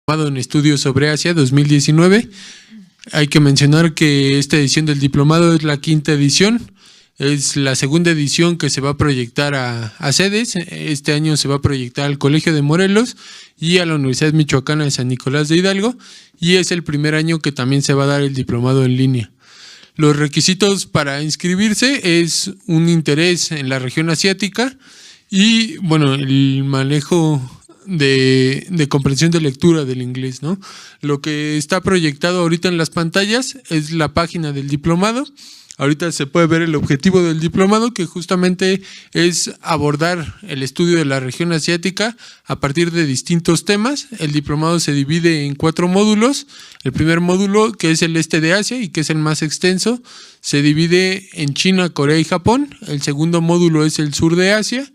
En Estudios sobre Asia 2019. Hay que mencionar que esta edición del diplomado es la quinta edición, es la segunda edición que se va a proyectar a sedes. Este año se va a proyectar al Colegio de Morelos y a la Universidad Michoacana de San Nicolás de Hidalgo, y es el primer año que también se va a dar el diplomado en línea. Los requisitos para inscribirse es un interés en la región asiática y, bueno, el manejo de comprensión de lectura del inglés, ¿no? Lo que está proyectado ahorita en las pantallas es la página del diplomado. Ahorita se puede ver el objetivo del diplomado, que justamente es abordar el estudio de la región asiática a partir de distintos temas. El diplomado se divide en 4 módulos. El primer módulo, que es el este de Asia y que es el más extenso, se divide en China, Corea y Japón. El segundo módulo es el sur de Asia.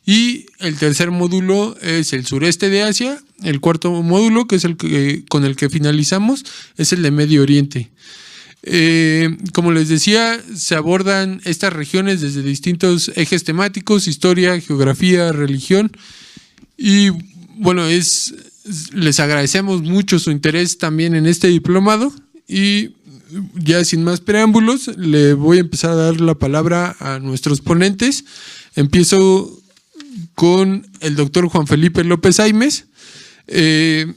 Y el tercer módulo es el sureste de Asia. El cuarto módulo, que es el que, con el que finalizamos, es el de Medio Oriente. Como les decía, se abordan estas regiones desde distintos ejes temáticos: historia, geografía, religión. Y bueno, les agradecemos mucho su interés también en este diplomado. Y ya sin más preámbulos, le voy a empezar a dar la palabra a nuestros ponentes. Empiezo con el doctor Juan Felipe López Aymes. El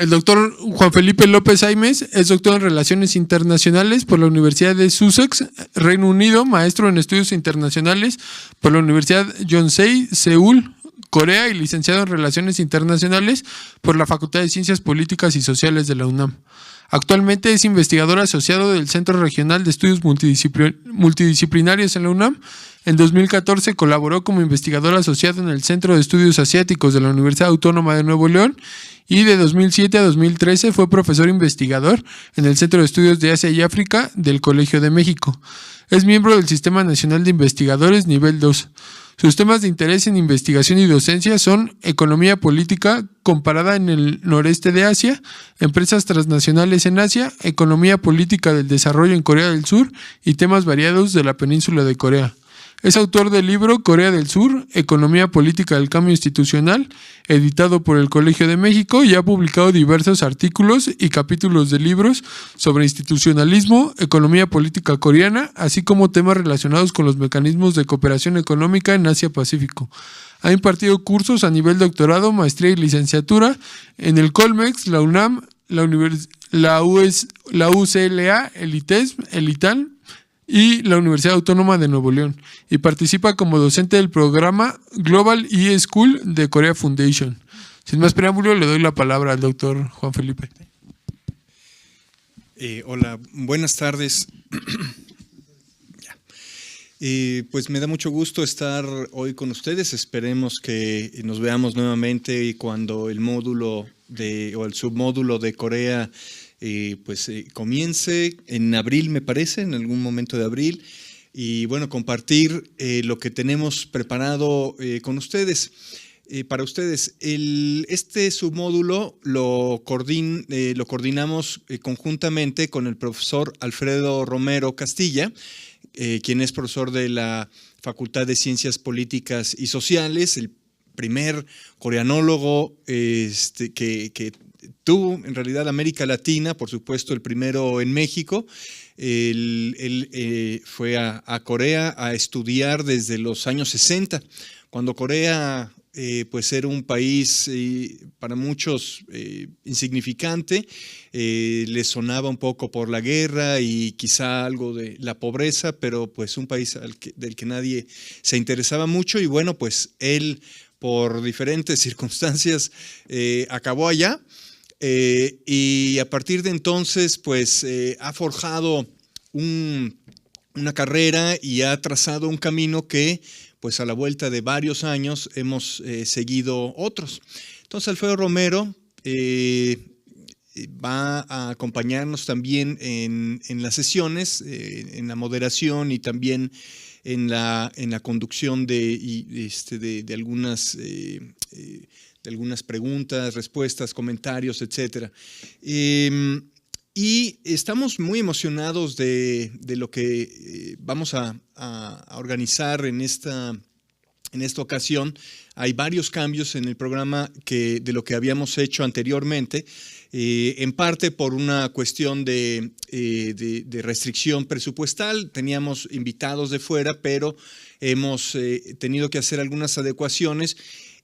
doctor Juan Felipe López Aymes es doctor en Relaciones Internacionales por la Universidad de Sussex, Reino Unido, maestro en Estudios Internacionales por la Universidad Yonsei, Seúl, Corea, y licenciado en Relaciones Internacionales por la Facultad de Ciencias Políticas y Sociales de la UNAM. Actualmente es investigador asociado del Centro Regional de Estudios Multidisciplinarios en la UNAM. En 2014 colaboró como investigador asociado en el Centro de Estudios Asiáticos de la Universidad Autónoma de Nuevo León, y de 2007 a 2013 fue profesor investigador en el Centro de Estudios de Asia y África del Colegio de México. Es miembro del Sistema Nacional de Investigadores Nivel 2. Sus temas de interés en investigación y docencia son economía política comparada en el noreste de Asia, empresas transnacionales en Asia, economía política del desarrollo en Corea del Sur y temas variados de la península de Corea. Es autor del libro Corea del Sur, Economía Política del Cambio Institucional, editado por el Colegio de México, y ha publicado diversos artículos y capítulos de libros sobre institucionalismo, economía política coreana, así como temas relacionados con los mecanismos de cooperación económica en Asia-Pacífico. Ha impartido cursos a nivel doctorado, maestría y licenciatura en el Colmex, la UNAM, la UCLA, el ITES, el ITAN y la Universidad Autónoma de Nuevo León, y participa como docente del programa Global E-School de Korea Foundation. Sin más preámbulo, le doy la palabra al doctor Juan Felipe. Hola, buenas tardes. Pues me da mucho gusto estar hoy con ustedes. Esperemos que nos veamos nuevamente cuando el módulo o el submódulo de Corea comience en abril, me parece, en algún momento de abril, y bueno, compartir lo que tenemos preparado con ustedes. Para ustedes, este submódulo lo coordinamos conjuntamente con el profesor Alfredo Romero Castilla, quien es profesor de la Facultad de Ciencias Políticas y Sociales, el primer coreanólogo que tuvo en realidad América Latina, por supuesto el primero en México. Él fue a Corea a estudiar desde los años 60, cuando Corea pues era un país para muchos insignificante, le sonaba un poco por la guerra y quizá algo de la pobreza, pero pues un país del que nadie se interesaba mucho, y bueno, pues él por diferentes circunstancias acabó allá. Y a partir de entonces pues ha forjado una carrera y ha trazado un camino que pues a la vuelta de varios años hemos seguido otros. Entonces Alfredo Romero va a acompañarnos también en las sesiones, en la moderación y también en la conducción de algunas preguntas, respuestas, comentarios, etcétera. Y estamos muy emocionados de lo que vamos a organizar en esta En esta ocasión hay varios cambios en el programa de lo que habíamos hecho anteriormente, en parte por una cuestión de restricción presupuestal. Teníamos invitados de fuera, pero hemos tenido que hacer algunas adecuaciones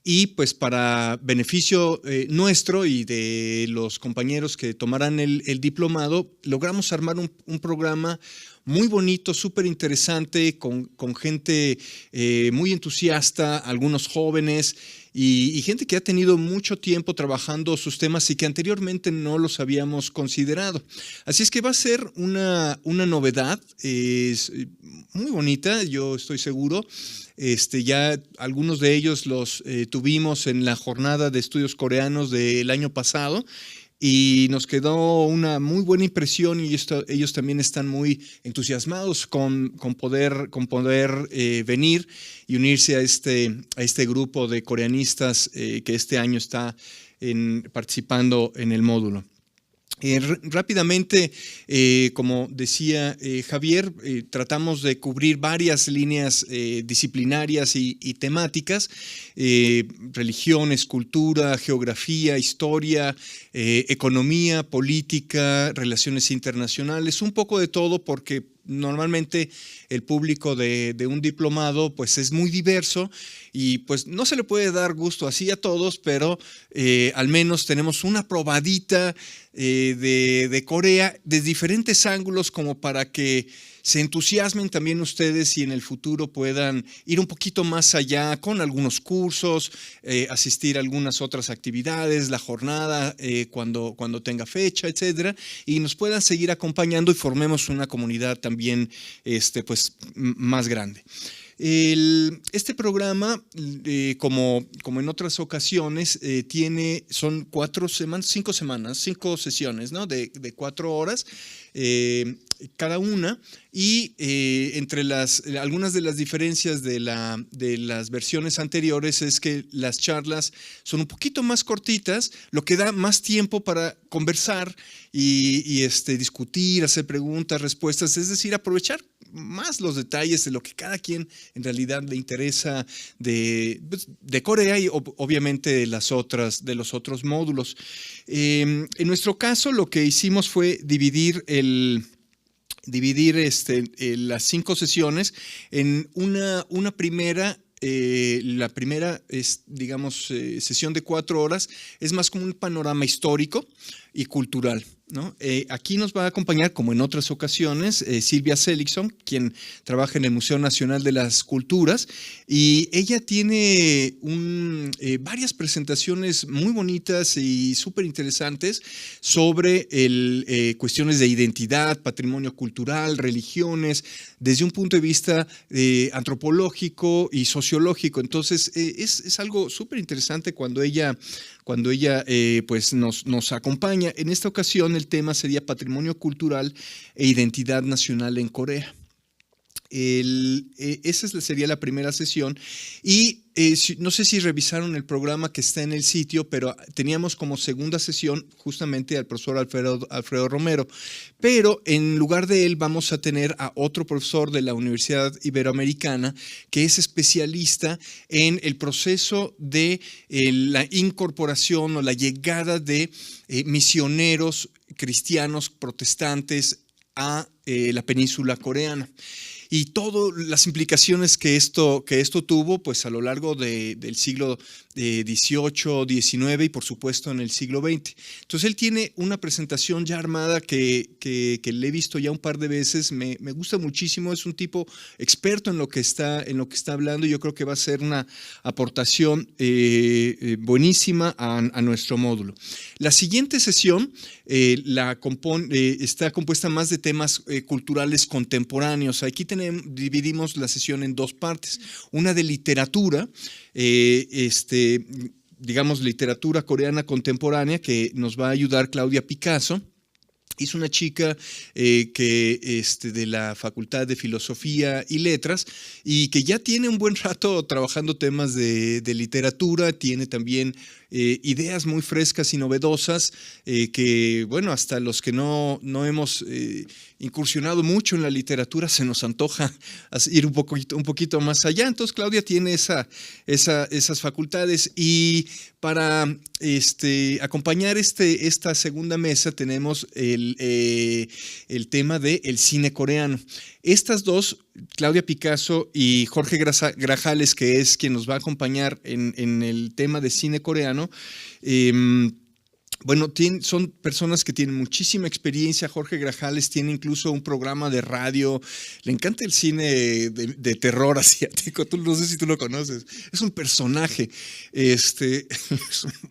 y pues para beneficio nuestro y de los compañeros que tomarán el diplomado, logramos armar un programa muy bonito, súper interesante, con gente muy entusiasta, algunos jóvenes y gente que ha tenido mucho tiempo trabajando sus temas y que anteriormente no los habíamos considerado. Así es que va a ser una novedad muy bonita, yo estoy seguro. Ya algunos de ellos los tuvimos en la jornada de estudios coreanos del año pasado. Y nos quedó una muy buena impresión y ellos también están muy entusiasmados con poder venir y unirse a este grupo de coreanistas que este año está participando en el módulo. Rápidamente, como decía Javier, tratamos de cubrir varias líneas disciplinarias y temáticas, religiones, cultura, geografía, historia, economía, política, relaciones internacionales, un poco de todo porque normalmente el público de un diplomado pues es muy diverso y pues no se le puede dar gusto así a todos, pero al menos tenemos una probadita de Corea de diferentes ángulos como para que se entusiasmen también ustedes y en el futuro puedan ir un poquito más allá con algunos cursos, asistir a algunas otras actividades, la jornada cuando tenga fecha, etcétera, y nos puedan seguir acompañando y formemos una comunidad también pues, más grande. Este programa, como en otras ocasiones, son 5 sesiones, ¿no? de 4 horas cada una, y entre algunas de las diferencias de las versiones anteriores es que las charlas son un poquito más cortitas, lo que da más tiempo para conversar y discutir, hacer preguntas, respuestas, es decir, aprovechar más los detalles de lo que cada quien en realidad le interesa de Corea y obviamente de los otros módulos. En nuestro caso, lo que hicimos fue dividir las 5 sesiones en una primera. La primera sesión de 4 horas es más como un panorama histórico y cultural, ¿no? Aquí nos va a acompañar, como en otras ocasiones, Silvia Seligson, quien trabaja en el Museo Nacional de las Culturas, y ella tiene varias presentaciones muy bonitas y súper interesantes sobre cuestiones de identidad, patrimonio cultural, religiones, desde un punto de vista antropológico y sociológico. Entonces, es algo súper interesante cuando ella pues nos acompaña. En esta ocasión el tema sería patrimonio cultural e identidad nacional en Corea. Esa sería la primera sesión y no sé si revisaron el programa que está en el sitio, pero teníamos como segunda sesión justamente al profesor Alfredo Romero, pero en lugar de él vamos a tener a otro profesor de la Universidad Iberoamericana que es especialista en el proceso de la incorporación o la llegada de misioneros cristianos protestantes a la península coreana. Y todas las implicaciones que esto tuvo pues a lo largo del siglo XVIII, XIX y por supuesto en el siglo XX. Entonces él tiene una presentación ya armada que le he visto ya un par de veces, me gusta muchísimo, es un tipo experto en lo que está hablando y yo creo que va a ser una aportación buenísima a nuestro módulo. La siguiente sesión está compuesta más de temas culturales contemporáneos. Aquí dividimos la sesión en 2 partes, una de literatura, digamos literatura coreana contemporánea que nos va a ayudar Claudia Picasso. Es una chica de la Facultad de Filosofía y Letras y que ya tiene un buen rato trabajando temas de literatura, tiene también ideas muy frescas y novedosas que, bueno, hasta los que no hemos incursionado mucho en la literatura se nos antoja ir un poquito más allá. Entonces Claudia tiene esas facultades, y para acompañar esta segunda mesa tenemos el tema del cine coreano. Estas dos, Claudia Picasso y Jorge Grajales, que es quien nos va a acompañar en el tema de cine coreano, bueno, son personas que tienen muchísima experiencia. Jorge Grajales tiene incluso un programa de radio. Le encanta el cine de terror asiático. No sé si tú lo conoces. Es un personaje es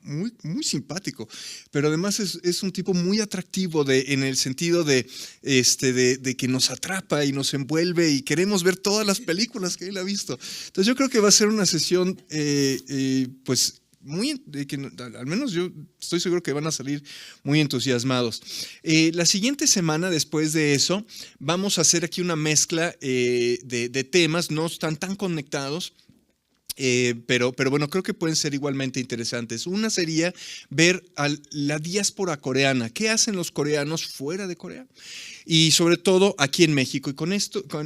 muy, muy simpático, pero además es un tipo muy atractivo en el sentido de que nos atrapa y nos envuelve y queremos ver todas las películas que él ha visto. Entonces yo creo que va a ser una sesión pues al menos yo estoy seguro que van a salir muy entusiasmados. La siguiente semana, después de eso, vamos a hacer aquí una mezcla de temas. No están tan conectados, pero bueno, creo que pueden ser igualmente interesantes. Una sería ver a la diáspora coreana. ¿Qué hacen los coreanos fuera de Corea? Y sobre todo aquí en México. Y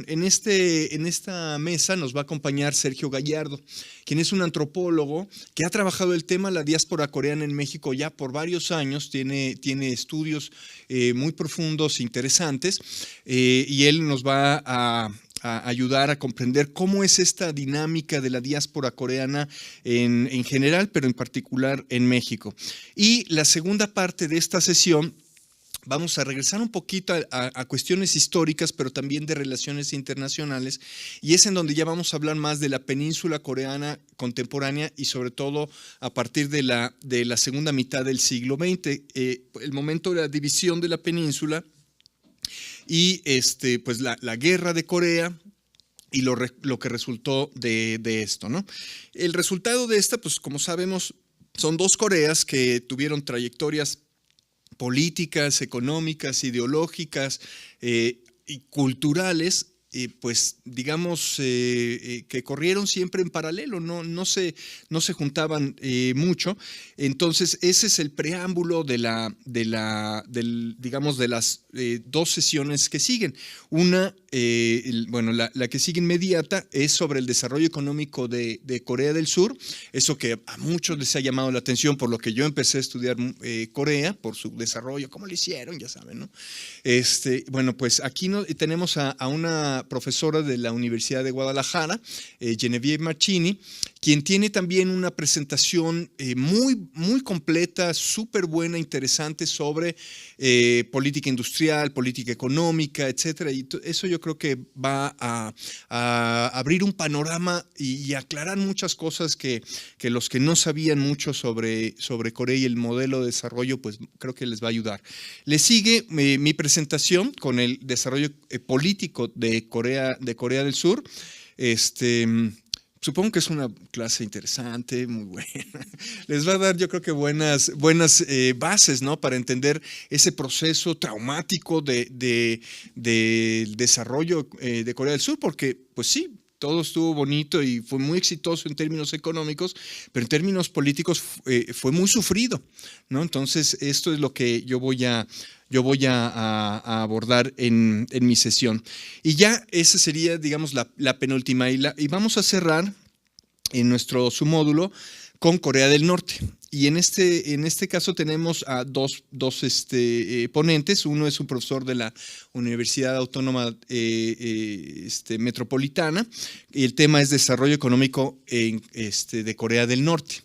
en esta mesa nos va a acompañar Sergio Gallardo, quien es un antropólogo que ha trabajado el tema de la diáspora coreana en México ya por varios años. Tiene estudios muy profundos, interesantes, y él nos va a ayudar a comprender cómo es esta dinámica de la diáspora coreana en general, pero en particular en México. Y la segunda parte de esta sesión, vamos a regresar un poquito a cuestiones históricas, pero también de relaciones internacionales, y es en donde ya vamos a hablar más de la península coreana contemporánea y sobre todo a partir de la segunda mitad del siglo XX, el momento de la división de la península y pues la guerra de Corea y lo que resultó de esto, ¿no? El resultado de esta, pues como sabemos, son dos Coreas que tuvieron trayectorias políticas, económicas, ideológicas y culturales, pues digamos que corrieron siempre en paralelo, no se juntaban mucho. Entonces ese es el preámbulo digamos de las dos sesiones que siguen. Una, bueno, la que sigue inmediata es sobre el desarrollo económico de Corea del Sur, eso que a muchos les ha llamado la atención, por lo que yo empecé a estudiar Corea, por su desarrollo, cómo lo hicieron, ya saben, ¿no? Bueno, pues aquí tenemos a una profesora de la Universidad de Guadalajara, Genevieve Marchini, quien tiene también una presentación muy, muy completa, súper buena, interesante sobre política industrial, política económica, etcétera. Y eso yo creo que va a abrir un panorama y aclarar muchas cosas que los que no sabían mucho sobre Corea y el modelo de desarrollo, pues creo que les va a ayudar. Le sigue mi presentación con el desarrollo político de Corea del Sur. Supongo que es una clase interesante, muy buena. Les va a dar, yo creo que buenas bases, ¿no? Para entender ese proceso traumático del desarrollo de Corea del Sur, porque, pues sí, todo estuvo bonito y fue muy exitoso en términos económicos, pero en términos políticos fue muy sufrido, ¿no? Entonces, esto es lo que yo voy a abordar en mi sesión. Y ya esa sería, digamos, la penúltima. Y vamos a cerrar en nuestro submódulo con Corea del Norte. Y en este caso tenemos a dos ponentes. Uno es un profesor de la Universidad Autónoma Metropolitana, y el tema es desarrollo económico de Corea del Norte.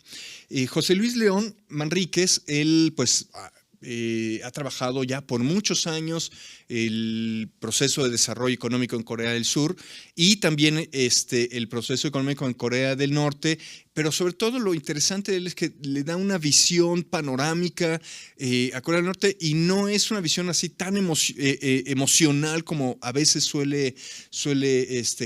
José Luis León Manríquez, él pues ha trabajado ya por muchos años el proceso de desarrollo económico en Corea del Sur y también el proceso económico en Corea del Norte, pero sobre todo lo interesante de él es que le da una visión panorámica a Corea del Norte, y no es una visión así tan emocional como a veces suele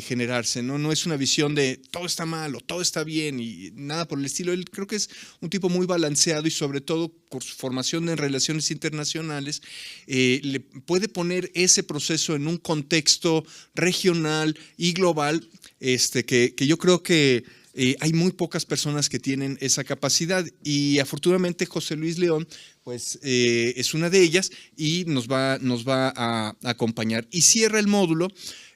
generarse, ¿no? No es una visión de todo está mal o todo está bien y nada por el estilo. Él creo que es un tipo muy balanceado y sobre todo por su formación en relaciones internacionales le puede poner ese proceso en un contexto regional y global que yo creo que hay muy pocas personas que tienen esa capacidad y afortunadamente José Luis León pues es una de ellas y nos va a acompañar. Y cierra el módulo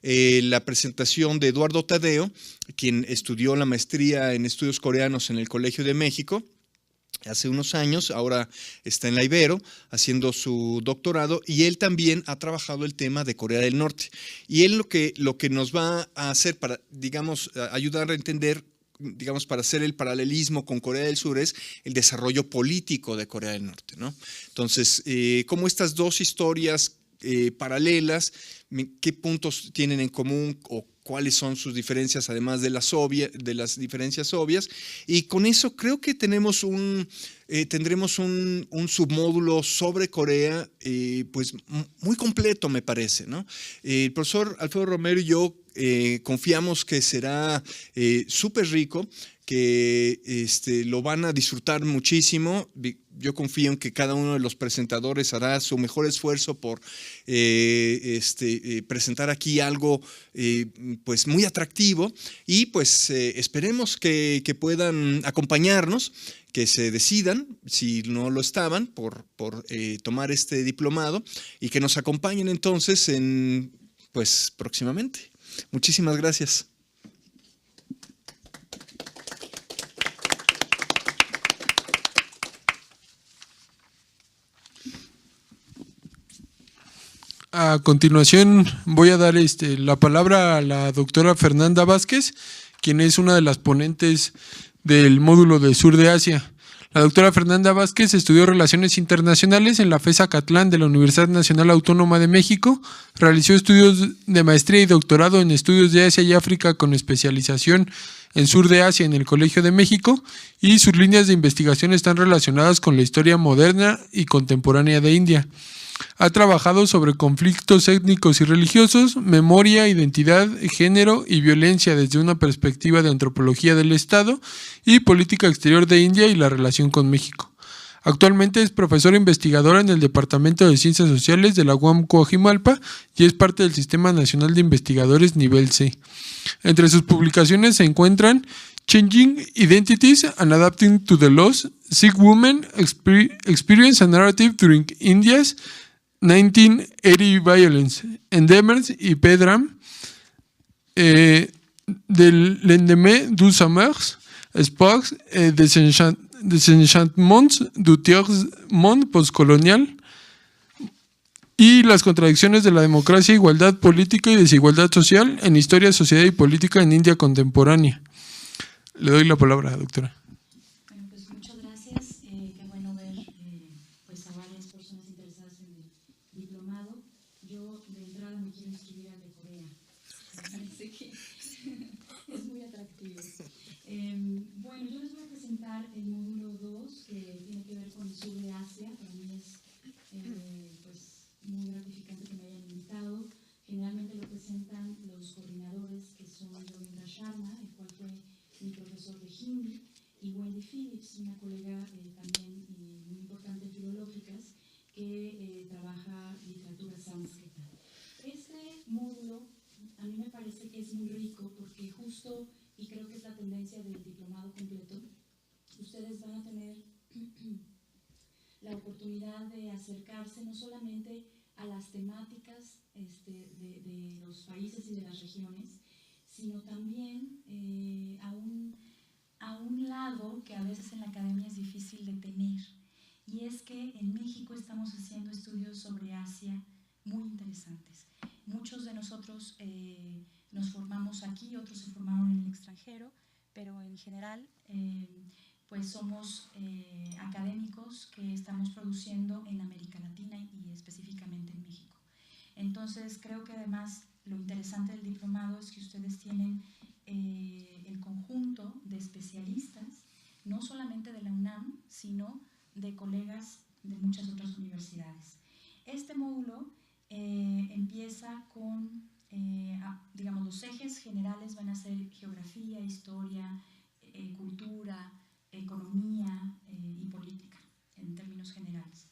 la presentación de Eduardo Tadeo, quien estudió la maestría en estudios coreanos en el Colegio de México hace unos años, ahora está en la Ibero haciendo su doctorado y él también ha trabajado el tema de Corea del Norte. Y él lo que nos va a hacer para, digamos, ayudar a entender, digamos, para hacer el paralelismo con Corea del Sur es el desarrollo político de Corea del Norte, ¿no? Entonces, cómo estas dos historias paralelas, qué puntos tienen en común o cuáles son sus diferencias, además de las diferencias obvias. Y con eso creo que tendremos un submódulo sobre Corea, pues muy completo, me parece, ¿no? El profesor Alfredo Romero y yo confiamos que será súper rico, que lo van a disfrutar muchísimo. Yo confío en que cada uno de los presentadores hará su mejor esfuerzo por presentar aquí algo pues muy atractivo y pues esperemos que puedan acompañarnos, que se decidan, si no lo estaban, por tomar este diplomado y que nos acompañen entonces pues próximamente. Muchísimas gracias. A continuación voy a dar la palabra a la doctora Fernanda Vázquez, quien es una de las ponentes del módulo de Sur de Asia. La doctora Fernanda Vázquez estudió Relaciones Internacionales en la FES Acatlán de la Universidad Nacional Autónoma de México, realizó estudios de maestría y doctorado en Estudios de Asia y África con especialización en Sur de Asia en el Colegio de México y sus líneas de investigación están relacionadas con la historia moderna y contemporánea de India. Ha trabajado sobre conflictos étnicos y religiosos, memoria, identidad, género y violencia desde una perspectiva de antropología del Estado y política exterior de India y la relación con México. Actualmente es profesora investigadora en el Departamento de Ciencias Sociales de la UAM Coajimalpa y es parte del Sistema Nacional de Investigadores Nivel C. Entre sus publicaciones se encuentran Changing Identities and Adapting to the Laws, Sikh Women Experience and Narrative During India's 1980 Violence, Endemers y Pedram, de l'endemain du Sommers, Sparks, Desenchantements du tiers-monde postcolonial y las contradicciones de la democracia, igualdad política y desigualdad social en historia, sociedad y política en India contemporánea. Le doy la palabra, doctora. Bueno, pues muchas gracias. Qué bueno ver pues a varias personas interesadas en el diplomado. Yo de entrada me quiero inscribir al de Corea. Me parece que es muy atractivo. Bueno, yo les voy a presentar el módulo 2 que tiene que ver con el sur de Asia. Para mí es pues muy gratificante que me hayan invitado. Generalmente lo presentan los coordinadores que son Ravindra Sharma, el cual fue mi profesor de Hindi, y Wendy Phillips, una colega también muy importante en filológicas que trabaja literatura sánscrita. Este módulo a mí me parece que es muy rico porque justo, y creo que es la tendencia del diplomado completo, ustedes van a tener la oportunidad de acercarse no solamente a las temáticas de los países y de las regiones, sino también a un lado que a veces en la academia es difícil de tener, y es que en México estamos haciendo estudios sobre Asia muy interesantes. Muchos de nosotros nos formamos aquí, otros se formaron en el extranjero, pero en general pues somos académicos que estamos produciendo en América Latina y específicamente en México. Entonces creo que además lo interesante del diplomado es que ustedes tienen el conjunto de especialistas, no solamente de la UNAM, sino de colegas de muchas otras universidades. Este módulo empieza con, digamos, los ejes generales van a ser geografía, historia, cultura, economía y política, en términos generales.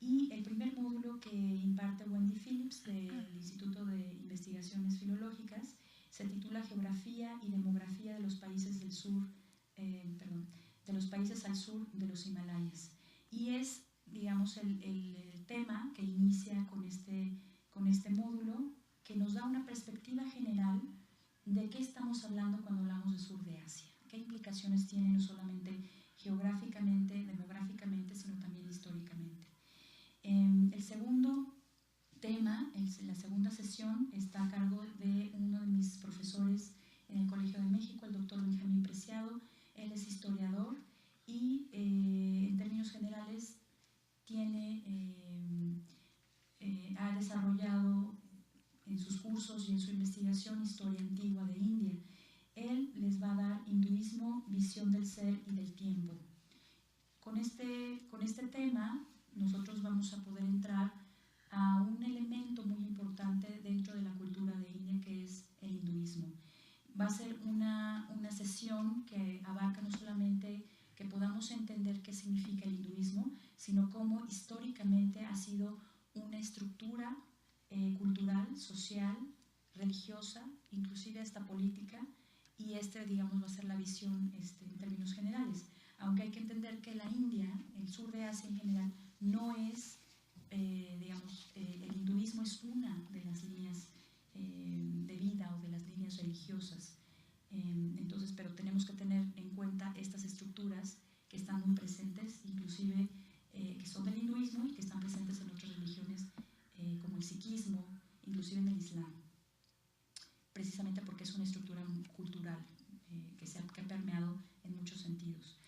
Y el primer módulo que imparte Wendy Phillips del Instituto de Investigaciones Filológicas Se titula Geografía y demografía de los países del sur, de los países al sur de los Himalayas. Y es, digamos, el tema que inicia con este módulo, que nos da una perspectiva general de qué estamos hablando cuando hablamos de sur de Asia, qué implicaciones tiene no solamente geográficamente, demográficamente, sino también históricamente. El segundo tema, la segunda sesión, está a cargo de uno de mis profesores en el Colegio de México, el doctor Benjamín Preciado. Él es historiador y en términos generales ha desarrollado en sus cursos y en su investigación historia antigua de India. Él les va a dar hinduismo, visión del ser y del tiempo. Con este tema nosotros vamos a poder entrar a un elemento muy importante dentro de la cultura de India, que es el hinduismo. Va a ser una sesión que abarca no solamente que podamos entender qué significa el hinduismo, sino cómo históricamente ha sido una estructura cultural, social, religiosa, inclusive hasta política, y digamos, va a ser la visión en términos generales. Aunque hay que entender que la India, el sur de Asia en general, no es, digamos, el hinduismo es una de las líneas de vida o de las líneas religiosas. Entonces, pero tenemos que tener en cuenta estas estructuras que están muy presentes, inclusive que son del hinduismo y que están presentes en otras religiones como el sikhismo, inclusive en el islam, precisamente porque es una estructura cultural que ha permeado en muchos sentidos.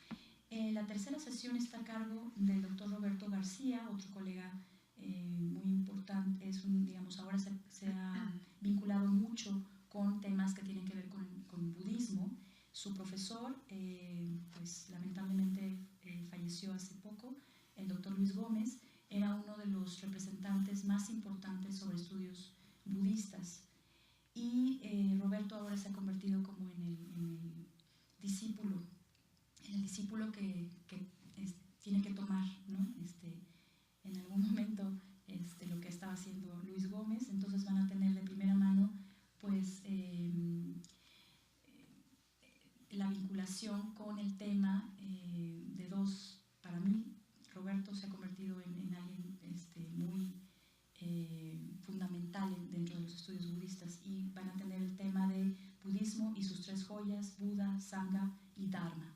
La tercera sesión está a cargo del doctor Roberto García, otro colega muy importante, digamos, ahora se ha vinculado mucho con temas que tienen que ver con budismo. Su profesor, pues lamentablemente falleció hace poco, el doctor Luis Gómez, era uno de los representantes más importantes sobre estudios budistas. Y Roberto ahora se ha convertido como en el discípulo que tiene que tomar, ¿no? En algún momento lo que estaba haciendo Luis Gómez. Entonces van a tener de primera mano pues la vinculación con el tema de dos. Para mí Roberto se ha convertido en alguien muy fundamental dentro de los estudios budistas, y van a tener el tema de budismo y sus tres joyas, Buda, Sangha y Dharma.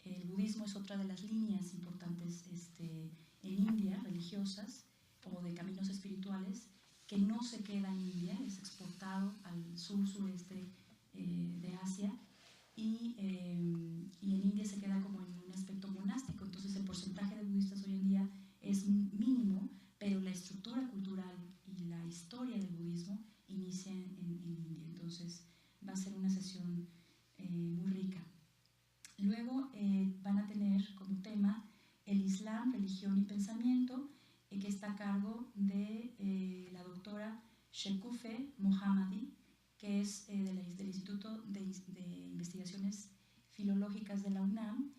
El budismo es otra de las líneas importantes en India, religiosas o de caminos espirituales, que no se queda en India, es exportado al sur-sureste de Asia, y en India se queda como en un aspecto monástico. Entonces el porcentaje de budistas hoy en día es mínimo, pero la estructura cultural y la historia del budismo inicia en India. Entonces va a ser una sesión muy rica. Luego van a tener como tema el Islam, religión y pensamiento, que está a cargo de la doctora Shekufe Mohammadi, que es del Instituto de Investigaciones Filológicas de la UNAM.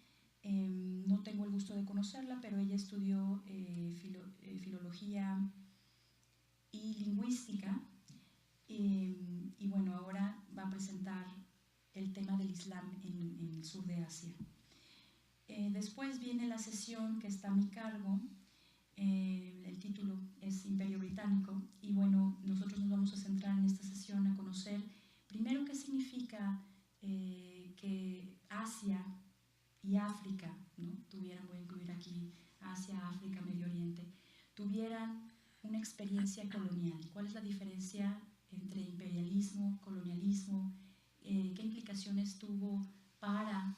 No tengo el gusto de conocerla, pero ella estudió filología y lingüística, y bueno, ahora va a presentar el tema del Islam en el sur de Asia. Después viene la sesión que está a mi cargo. El título es Imperio Británico, y bueno, nosotros nos vamos a centrar en esta sesión a conocer primero qué significa que Asia y África, ¿no? voy a incluir aquí Asia, África, Medio Oriente, tuvieran una experiencia colonial. ¿Cuál es la diferencia entre imperialismo, colonialismo? ¿Qué implicaciones tuvo para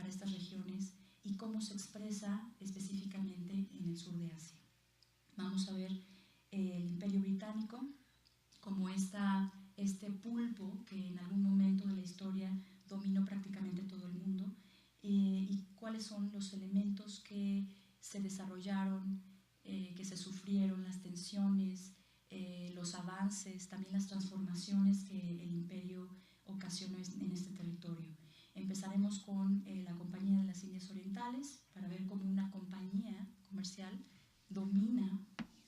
estas regiones y cómo se expresa específicamente en el sur de Asia? Vamos a ver el Imperio Británico como este pulpo que en algún momento de la historia dominó prácticamente todo el mundo, y cuáles son los elementos que se desarrollaron, que se sufrieron, las tensiones, los avances, también las transformaciones que el imperio ocasionó en este territorio. Empezaremos con la Compañía de las Indias Orientales, para ver cómo una compañía comercial domina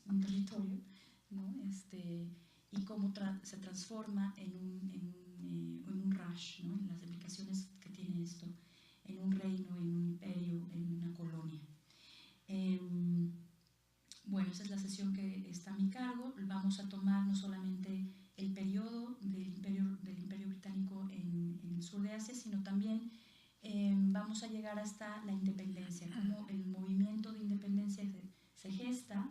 un territorio, ¿no? Y cómo se transforma en un en un rush, ¿no? En las implicaciones que tiene esto en un reino, en un imperio, en una colonia. Bueno, esa es la sesión que está a mi cargo. Vamos a tomar no solamente el periodo del imperio británico en el sur de Asia, sino también vamos a llegar hasta la independencia, cómo el movimiento de independencia se gesta,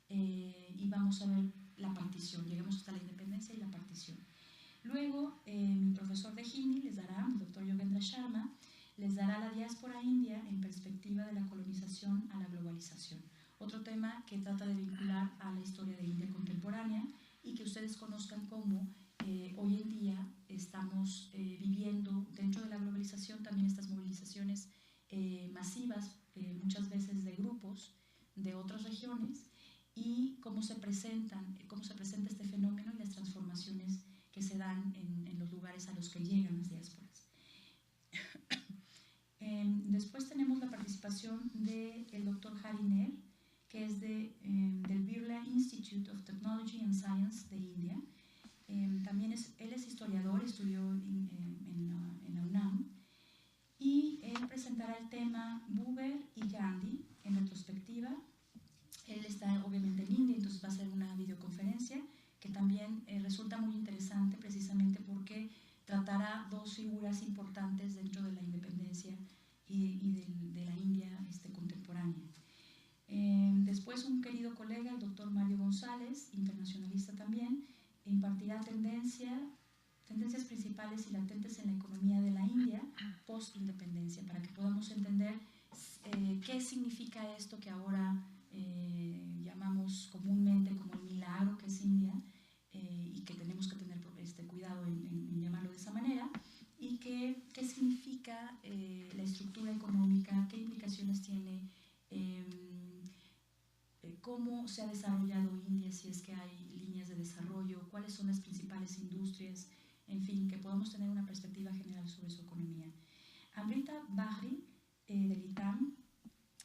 y vamos a ver la partición, llegamos hasta la independencia y la partición. Luego, mi profesor de Hindi les dará, el doctor Yogendra Sharma, les dará la diáspora india en perspectiva de la colonización a la globalización. Otro tema que trata de vincular a la historia de India contemporánea y que ustedes conozcan cómo hoy en día estamos viviendo dentro de la globalización también estas movilizaciones masivas, muchas veces de grupos de otras regiones, y cómo se presenta este fenómeno y las transformaciones que se dan en los lugares a los que llegan las diásporas. Después tenemos la participación del doctor Hariner, que es del Birla Institute of Technology and Science de India. También él es historiador, estudió en la UNAM, y él presentará el tema Buber y Gandhi en retrospectiva. Él está obviamente en India, entonces va a ser una videoconferencia que también resulta muy interesante precisamente porque tratará dos figuras importantes dentro de la independencia y de la India contemporánea. Después un querido colega, el doctor Mario González, internacionalista también, impartirá tendencias principales y latentes en la economía de la India post-independencia, para que podamos entender qué significa esto que ahora llamamos comúnmente como el milagro que es India, y que tenemos que tener cuidado en llamarlo de esa manera, y qué significa la estructura económica, qué implicaciones tiene, cómo se ha desarrollado India, si es que hay líneas de desarrollo, cuáles son las principales industrias, en fin, que podamos tener una perspectiva general sobre su economía. Amrita Bahri, del ITAM,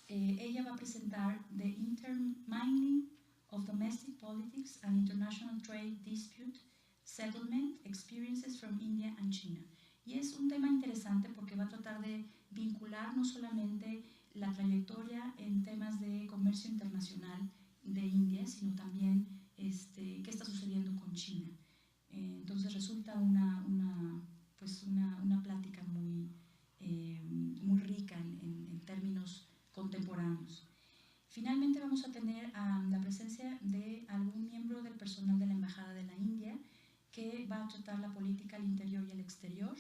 ella va a presentar The Intermingling of Domestic Politics and International Trade Dispute Settlement Experiences from India and China. Y es un tema interesante porque va a tratar de vincular no solamente la trayectoria en temas de comercio internacional de India, sino también qué está sucediendo con China. Entonces resulta una plática muy rica en términos contemporáneos. Finalmente vamos a tener la presencia de algún miembro del personal de la Embajada de la India que va a tratar la política al interior y al exterior,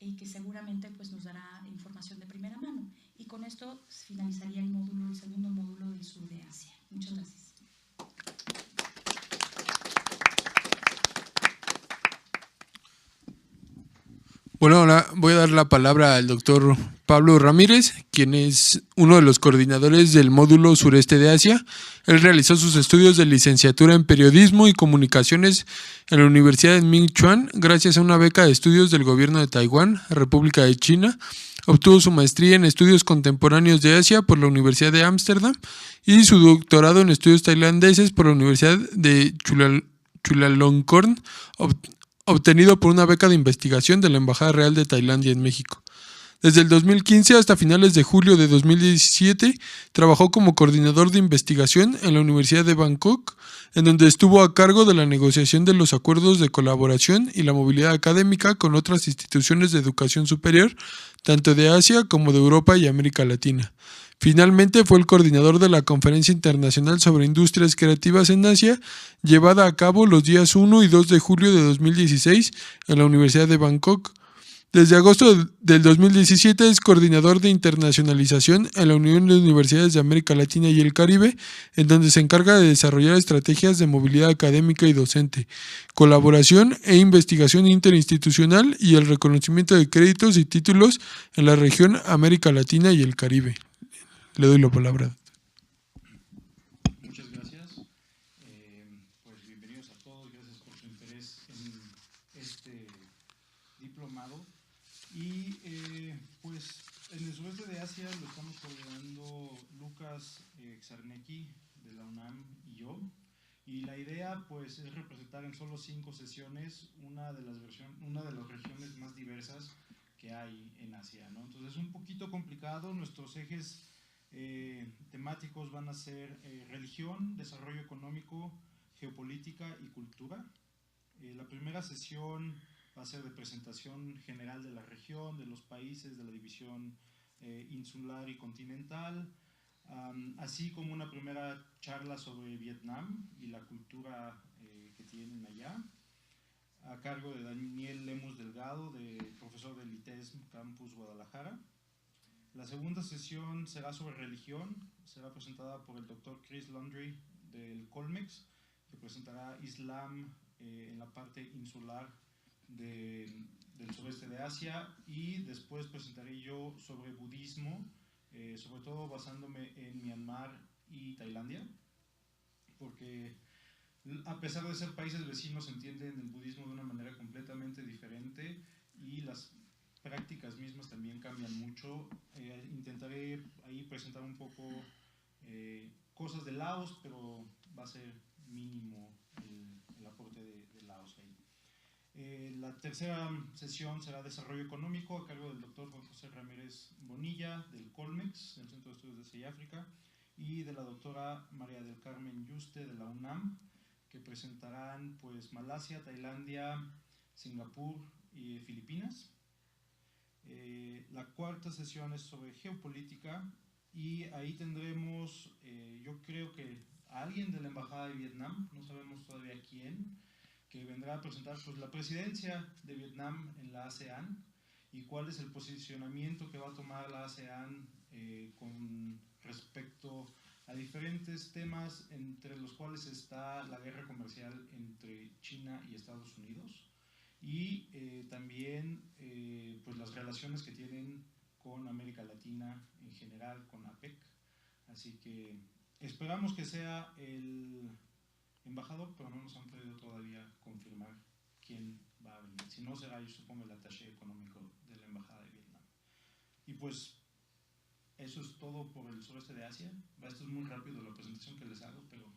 y que seguramente pues, nos dará información de primera mano. Y con esto finalizaría el segundo módulo del sur de Asia. Muchas gracias. Bueno, ahora voy a dar la palabra al doctor Pablo Ramírez, quien es uno de los coordinadores del módulo sureste de Asia. Él realizó sus estudios de licenciatura en periodismo y comunicaciones en la Universidad de Mingchuan, gracias a una beca de estudios del gobierno de Taiwán, República de China. Obtuvo su maestría en estudios contemporáneos de Asia por la Universidad de Ámsterdam y su doctorado en estudios tailandeses por la Universidad de Chulalongkorn, obtenido por una beca de investigación de la Embajada Real de Tailandia en México. Desde el 2015 hasta finales de julio de 2017, trabajó como coordinador de investigación en la Universidad de Bangkok, en donde estuvo a cargo de la negociación de los acuerdos de colaboración y la movilidad académica con otras instituciones de educación superior, tanto de Asia como de Europa y América Latina. Finalmente fue el coordinador de la Conferencia Internacional sobre Industrias Creativas en Asia, llevada a cabo los días 1 y 2 de julio de 2016 en la Universidad de Bangkok. Desde agosto del 2017 es coordinador de internacionalización en la Unión de Universidades de América Latina y el Caribe, en donde se encarga de desarrollar estrategias de movilidad académica y docente, colaboración e investigación interinstitucional y el reconocimiento de créditos y títulos en la región América Latina y el Caribe. Le doy la palabra. Muchas gracias. Pues bienvenidos a todos. Gracias por su interés en este diplomado. Y pues en el sureste de Asia lo estamos coordinando Lucas Czarnecki de la UNAM y yo. Y la idea pues es representar en solo 5 sesiones una de las regiones más diversas que hay en Asia, ¿no? Entonces es un poquito complicado. Nuestros ejes temáticos van a ser religión, desarrollo económico, geopolítica y cultura. La primera sesión va a ser de presentación general de la región, de los países, de la división insular y continental, así como una primera charla sobre Vietnam y la cultura que tienen allá, a cargo de Daniel Lemus Delgado, profesor del ITESM Campus Guadalajara. La segunda sesión será sobre religión, será presentada por el Dr. Chris Laundrie del Colmex, que presentará Islam en la parte insular del sureste de Asia, y después presentaré yo sobre budismo, sobre todo basándome en Myanmar y Tailandia, porque a pesar de ser países vecinos entienden el budismo de una manera completamente diferente y las prácticas mismas también cambian mucho. Intentaré ahí presentar un poco cosas de Laos, pero va a ser mínimo el aporte de Laos ahí. La tercera sesión será desarrollo económico a cargo del doctor Juan José Ramírez Bonilla del Colmex, del Centro de Estudios de Asia y África, y de la doctora María del Carmen Yuste de la UNAM, que presentarán pues Malasia, Tailandia, Singapur y Filipinas. La cuarta sesión es sobre geopolítica, y ahí tendremos, yo creo que a alguien de la Embajada de Vietnam, no sabemos todavía quién, que vendrá a presentar pues la presidencia de Vietnam en la ASEAN y cuál es el posicionamiento que va a tomar la ASEAN con respecto a diferentes temas, entre los cuales está la guerra comercial entre China y Estados Unidos, y también pues las relaciones que tienen con América Latina en general, con APEC. Así que esperamos que sea el embajador, pero no nos han podido todavía confirmar quién va a venir. Si no, será, yo supongo, el attaché económico de la Embajada de Vietnam. Y pues eso es todo por el sureste de Asia. Esto es muy rápido la presentación que les hago, pero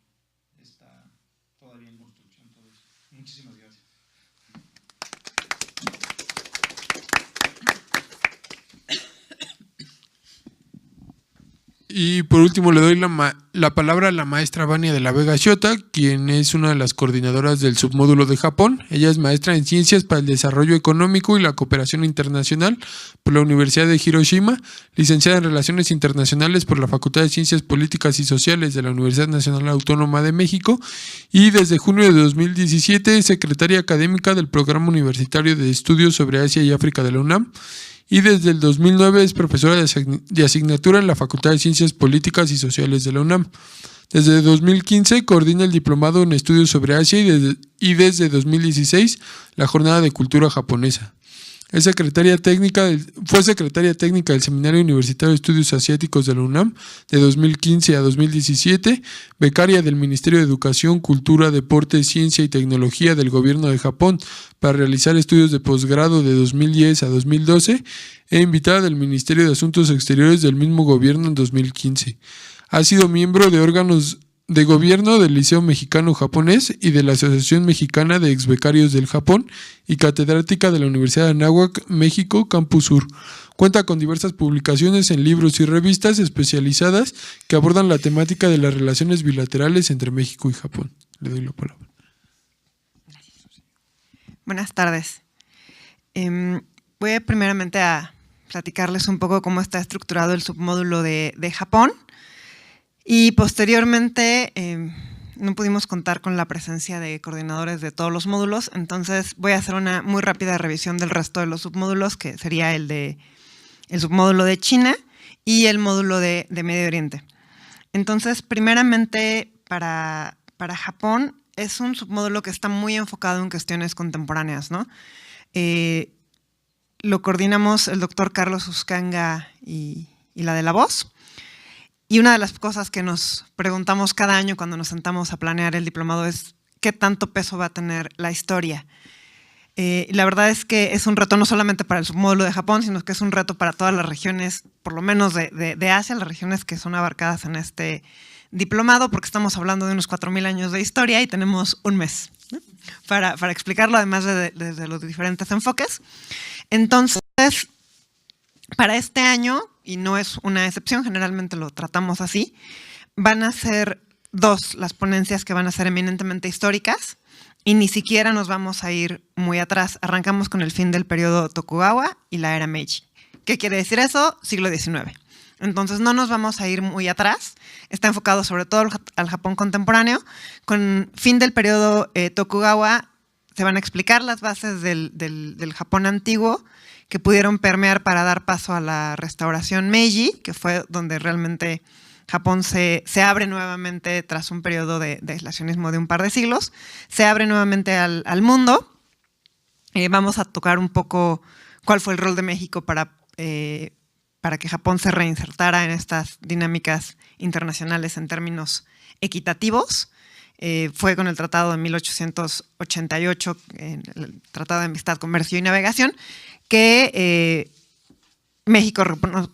está todavía en construcción todo eso. Muchísimas gracias. Y por último le doy la palabra a la maestra Vania de la Vega Xiota, quien es una de las coordinadoras del submódulo de Japón. Ella es maestra en Ciencias para el Desarrollo Económico y la Cooperación Internacional por la Universidad de Hiroshima, licenciada en Relaciones Internacionales por la Facultad de Ciencias Políticas y Sociales de la Universidad Nacional Autónoma de México, y desde junio de 2017 es secretaria académica del Programa Universitario de Estudios sobre Asia y África de la UNAM, y desde el 2009 es profesora de asignatura en la Facultad de Ciencias Políticas y Sociales de la UNAM. Desde 2015 coordina el diplomado en estudios sobre Asia y desde 2016 la jornada de cultura japonesa. Fue secretaria técnica del Seminario Universitario de Estudios Asiáticos de la UNAM de 2015 a 2017, becaria del Ministerio de Educación, Cultura, Deporte, Ciencia y Tecnología del Gobierno de Japón para realizar estudios de posgrado de 2010 a 2012 e invitada del Ministerio de Asuntos Exteriores del mismo gobierno en 2015. Ha sido miembro de órganos de gobierno del Liceo Mexicano Japonés y de la Asociación Mexicana de Exbecarios del Japón y catedrática de la Universidad de Anáhuac, México, Campus Sur. Cuenta con diversas publicaciones en libros y revistas especializadas que abordan la temática de las relaciones bilaterales entre México y Japón. Le doy la palabra. Gracias. Buenas tardes. Voy primeramente a platicarles un poco cómo está estructurado el submódulo de Japón. Y posteriormente no pudimos contar con la presencia de coordinadores de todos los módulos, entonces voy a hacer una muy rápida revisión del resto de los submódulos, que sería el submódulo de China y el módulo de Medio Oriente. Entonces, primeramente, para Japón es un submódulo que está muy enfocado en cuestiones contemporáneas, ¿no? Lo coordinamos el doctor Carlos Uscanga y la de la voz. Y una de las cosas que nos preguntamos cada año cuando nos sentamos a planear el diplomado es qué tanto peso va a tener la historia. La verdad es que es un reto no solamente para el submódulo de Japón, sino que es un reto para todas las regiones, por lo menos de Asia, las regiones que son abarcadas en este diplomado porque estamos hablando de unos 4,000 años de historia y tenemos un mes, ¿no?, para explicarlo, además desde los diferentes enfoques. Entonces, para este año, y no es una excepción, generalmente lo tratamos así, van a ser 2 las ponencias que van a ser eminentemente históricas y ni siquiera nos vamos a ir muy atrás. Arrancamos con el fin del periodo Tokugawa y la era Meiji. ¿Qué quiere decir eso? Siglo XIX. Entonces no nos vamos a ir muy atrás. Está enfocado sobre todo al Japón contemporáneo. Con fin del periodo Tokugawa se van a explicar las bases del Japón antiguo que pudieron permear para dar paso a la restauración Meiji, que fue donde realmente Japón se abre nuevamente tras un periodo de aislacionismo de un par de siglos, se abre nuevamente al mundo. Vamos a tocar un poco cuál fue el rol de México para que Japón se reinsertara en estas dinámicas internacionales en términos equitativos. Fue con el Tratado de 1888, el Tratado de Amistad, Comercio y Navegación, que México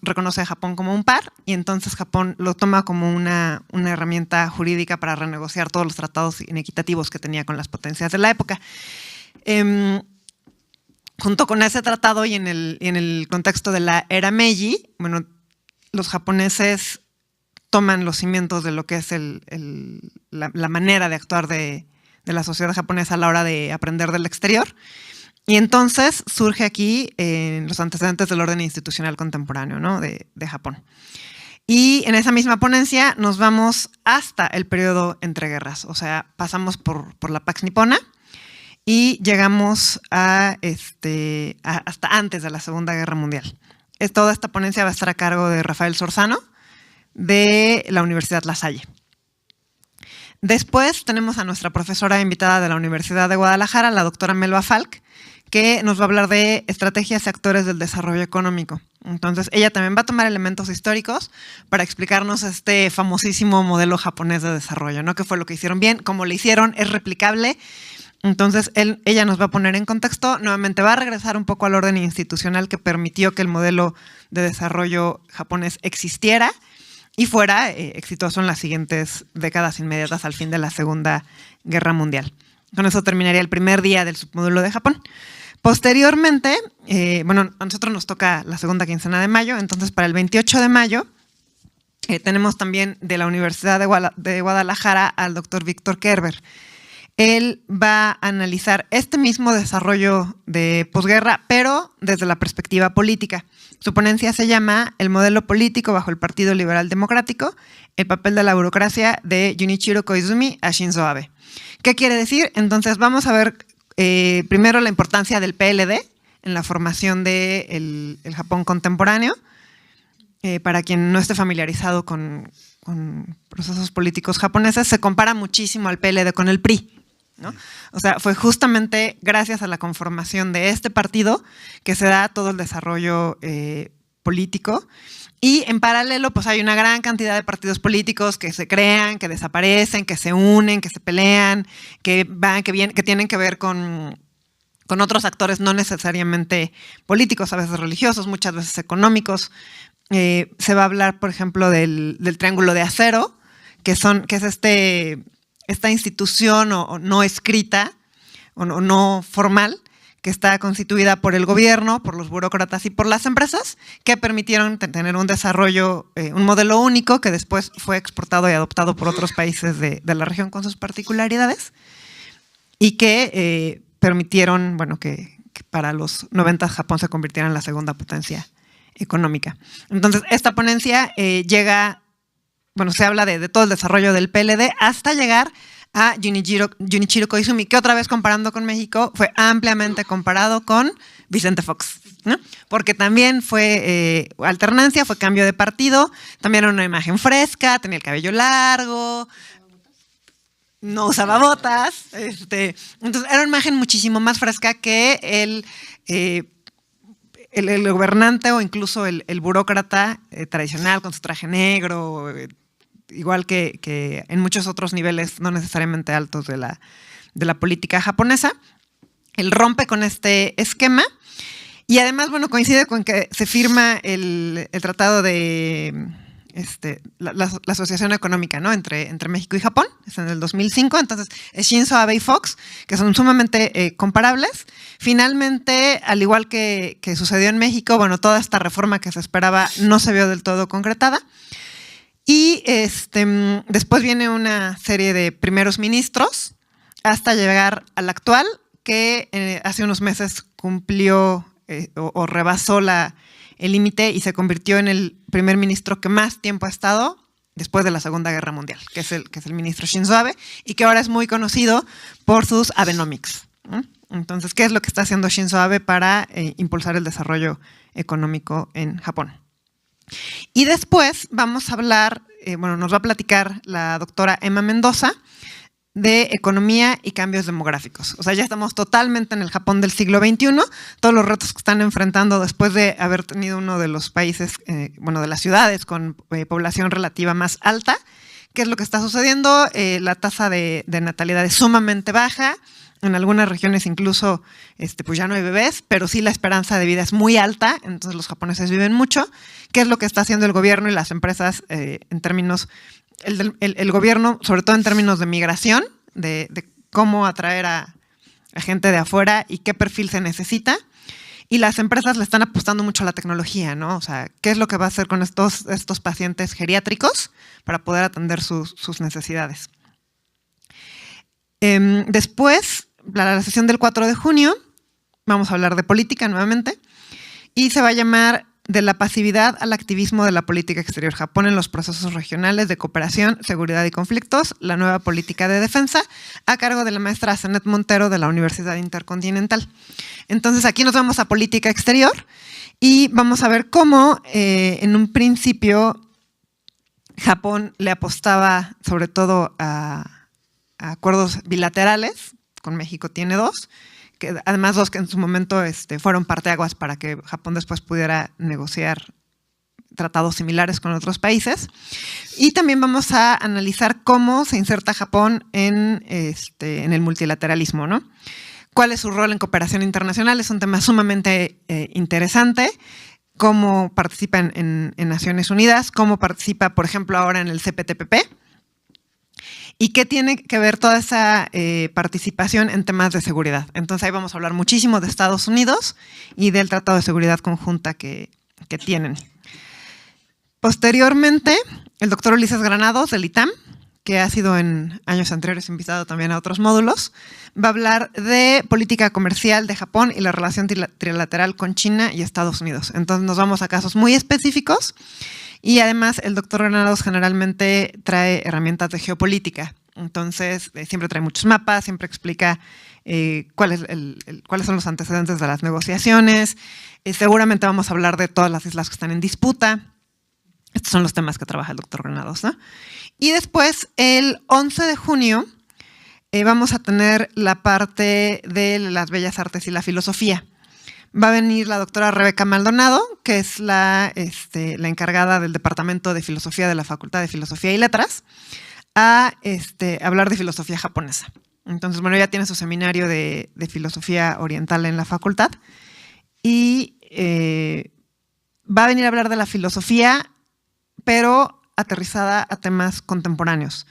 reconoce a Japón como un par y entonces Japón lo toma como una herramienta jurídica para renegociar todos los tratados inequitativos que tenía con las potencias de la época. Junto con ese tratado y en el contexto de la era Meiji, bueno, los japoneses toman los cimientos de lo que es la manera de actuar de la sociedad japonesa a la hora de aprender del exterior. Y entonces surge aquí los antecedentes del orden institucional contemporáneo, ¿no?, de Japón. Y en esa misma ponencia nos vamos hasta el periodo entre guerras, o sea, pasamos por la Pax Nipona y llegamos hasta antes de la Segunda Guerra Mundial. Toda esta ponencia va a estar a cargo de Rafael Sorzano, de la Universidad La Salle. Después tenemos a nuestra profesora invitada de la Universidad de Guadalajara, la doctora Melba Falk, que nos va a hablar de estrategias y actores del desarrollo económico. Entonces, ella también va a tomar elementos históricos para explicarnos este famosísimo modelo japonés de desarrollo, ¿no?, qué fue lo que hicieron bien, cómo lo hicieron, es replicable. Entonces, ella nos va a poner en contexto, nuevamente va a regresar un poco al orden institucional que permitió que el modelo de desarrollo japonés existiera y fuera exitoso en las siguientes décadas inmediatas al fin de la Segunda Guerra Mundial. Con eso terminaría el primer día del submódulo de Japón. Posteriormente, a nosotros nos toca la segunda quincena de mayo, entonces para el 28 de mayo tenemos también de la Universidad de Guadalajara al doctor Víctor Kerber. Él va a analizar este mismo desarrollo de posguerra, pero desde la perspectiva política. Su ponencia se llama El modelo político bajo el Partido Liberal Democrático, el papel de la burocracia de Junichiro Koizumi a Shinzo Abe. ¿Qué quiere decir? Entonces vamos a ver primero la importancia del PLD en la formación del Japón contemporáneo. Para quien no esté familiarizado con procesos políticos japoneses, se compara muchísimo al PLD con el PRI, ¿no? O sea, fue justamente gracias a la conformación de este partido que se da todo el desarrollo político. Y en paralelo, pues hay una gran cantidad de partidos políticos que se crean, que desaparecen, que se unen, que se pelean, que tienen que ver con otros actores no necesariamente políticos, a veces religiosos, muchas veces económicos. Se va a hablar, por ejemplo, del Triángulo de Acero, que es esta institución no escrita o no formal, que está constituida por el gobierno, por los burócratas y por las empresas, que permitieron tener un desarrollo, un modelo único que después fue exportado y adoptado por otros países de la región con sus particularidades y que permitieron, que para los 90 Japón se convirtiera en la segunda potencia económica. Entonces, esta ponencia se habla de todo el desarrollo del PLD hasta llegar a Junichiro Koizumi, que otra vez comparando con México fue ampliamente comparado con Vicente Fox, ¿no? Porque también fue alternancia, fue cambio de partido, también era una imagen fresca, tenía el cabello largo, no usaba botas, entonces era una imagen muchísimo más fresca que el gobernante o incluso el burócrata tradicional con su traje negro, igual que en muchos otros niveles no necesariamente altos de la política japonesa. Él rompe con este esquema y además, coincide con que se firma el Tratado de la asociación económica, ¿no? entre México y Japón, es en el 2005, entonces es Shinzo Abe y Fox, que son sumamente comparables. Finalmente, al igual que sucedió en México, bueno, toda esta reforma que se esperaba no se vio del todo concretada. Y después viene una serie de primeros ministros hasta llegar al actual, que hace unos meses cumplió o rebasó el límite y se convirtió en el primer ministro que más tiempo ha estado después de la Segunda Guerra Mundial, que es el ministro Shinzo Abe, y que ahora es muy conocido por sus Abenomics. Entonces, ¿qué es lo que está haciendo Shinzo Abe para impulsar el desarrollo económico en Japón? Y después vamos a hablar, nos va a platicar la doctora Emma Mendoza de economía y cambios demográficos. O sea, ya estamos totalmente en el Japón del siglo XXI, todos los retos que están enfrentando después de haber tenido uno de los países, de las ciudades con población relativa más alta. ¿Qué es lo que está sucediendo? La tasa de natalidad es sumamente baja. En algunas regiones incluso pues ya no hay bebés, pero sí la esperanza de vida es muy alta, entonces los japoneses viven mucho. ¿Qué es lo que está haciendo el gobierno y las empresas en términos, el gobierno, sobre todo en términos de migración, de cómo atraer a gente de afuera y qué perfil se necesita? Y las empresas le están apostando mucho a la tecnología, ¿no? O sea, ¿qué es lo que va a hacer con estos pacientes geriátricos para poder atender sus necesidades? Después, la sesión del 4 de junio, vamos a hablar de política nuevamente, y se va a llamar De la pasividad al activismo de la política exterior. Japón en los procesos regionales de cooperación, seguridad y conflictos, la nueva política de defensa, a cargo de la maestra Zenet Montero de la Universidad Intercontinental. Entonces, aquí nos vamos a política exterior y vamos a ver cómo en un principio Japón le apostaba sobre todo a acuerdos bilaterales. Con México tiene 2, que además 2 que en su momento fueron parteaguas para que Japón después pudiera negociar tratados similares con otros países. Y también vamos a analizar cómo se inserta Japón en el multilateralismo, ¿no? ¿Cuál es su rol en cooperación internacional? Es un tema sumamente interesante. Cómo participa en Naciones Unidas, cómo participa, por ejemplo, ahora en el CPTPP. ¿Y qué tiene que ver toda esa participación en temas de seguridad? Entonces ahí vamos a hablar muchísimo de Estados Unidos y del Tratado de Seguridad Conjunta que tienen. Posteriormente, el doctor Ulises Granados del ITAM, que ha sido en años anteriores invitado también a otros módulos, va a hablar de política comercial de Japón y la relación trilateral con China y Estados Unidos. Entonces nos vamos a casos muy específicos. Y además el doctor Granados generalmente trae herramientas de geopolítica. Entonces siempre trae muchos mapas, siempre explica cuáles son los antecedentes de las negociaciones. Seguramente vamos a hablar de todas las islas que están en disputa. Estos son los temas que trabaja el doctor Granados, ¿no? Y después, el 11 de junio, vamos a tener la parte de las bellas artes y la filosofía. Va a venir la doctora Rebeca Maldonado, que es la encargada del Departamento de Filosofía de la Facultad de Filosofía y Letras, a hablar de filosofía japonesa. Entonces, bueno, ya tiene su seminario de filosofía oriental en la facultad y va a venir a hablar de la filosofía, pero aterrizada a temas contemporáneos.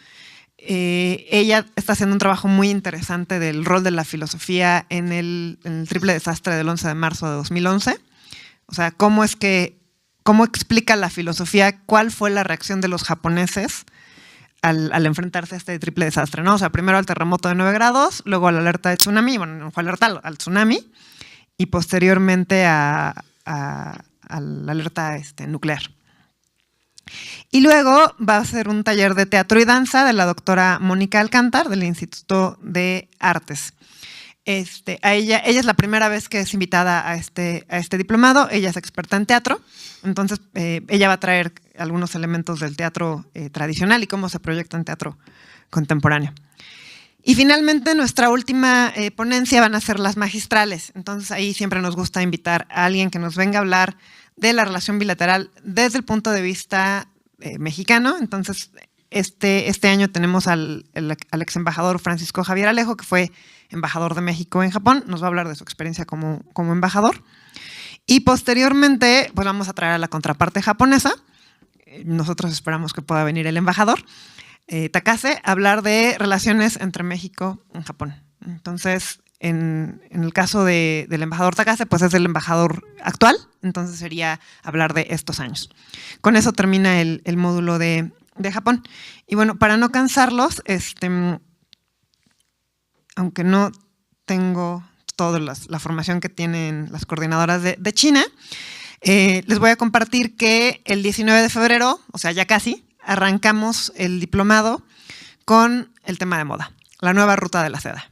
Ella está haciendo un trabajo muy interesante del rol de la filosofía en el triple desastre del 11 de marzo de 2011. O sea, cómo explica la filosofía, cuál fue la reacción de los japoneses al enfrentarse a este triple desastre, ¿no? O sea, primero al terremoto de 9 grados, luego a la alerta de tsunami, bueno, no fue alerta al tsunami, y posteriormente a la alerta nuclear. Y luego va a ser un taller de teatro y danza de la doctora Mónica Alcántar del Instituto de Artes. Ella es la primera vez que es invitada a este diplomado. Ella es experta en teatro, entonces ella va a traer algunos elementos del teatro tradicional y cómo se proyecta en teatro contemporáneo. Y finalmente nuestra última ponencia van a ser las magistrales. Entonces ahí siempre nos gusta invitar a alguien que nos venga a hablar de la relación bilateral desde el punto de vista mexicano. Entonces este año tenemos al ex embajador Francisco Javier Alejo, que fue embajador de México en Japón. Nos va a hablar de su experiencia como embajador. Y posteriormente pues vamos a traer a la contraparte japonesa, nosotros esperamos que pueda venir el embajador Takase a hablar de relaciones entre México y Japón. Entonces, en el caso del embajador Takase, pues es el embajador actual, entonces sería hablar de estos años. Con eso termina el módulo de Japón. Y bueno, para no cansarlos, aunque no tengo toda la formación que tienen las coordinadoras de China, les voy a compartir que el 19 de febrero, o sea, ya casi, arrancamos el diplomado con el tema de moda, la nueva ruta de la seda.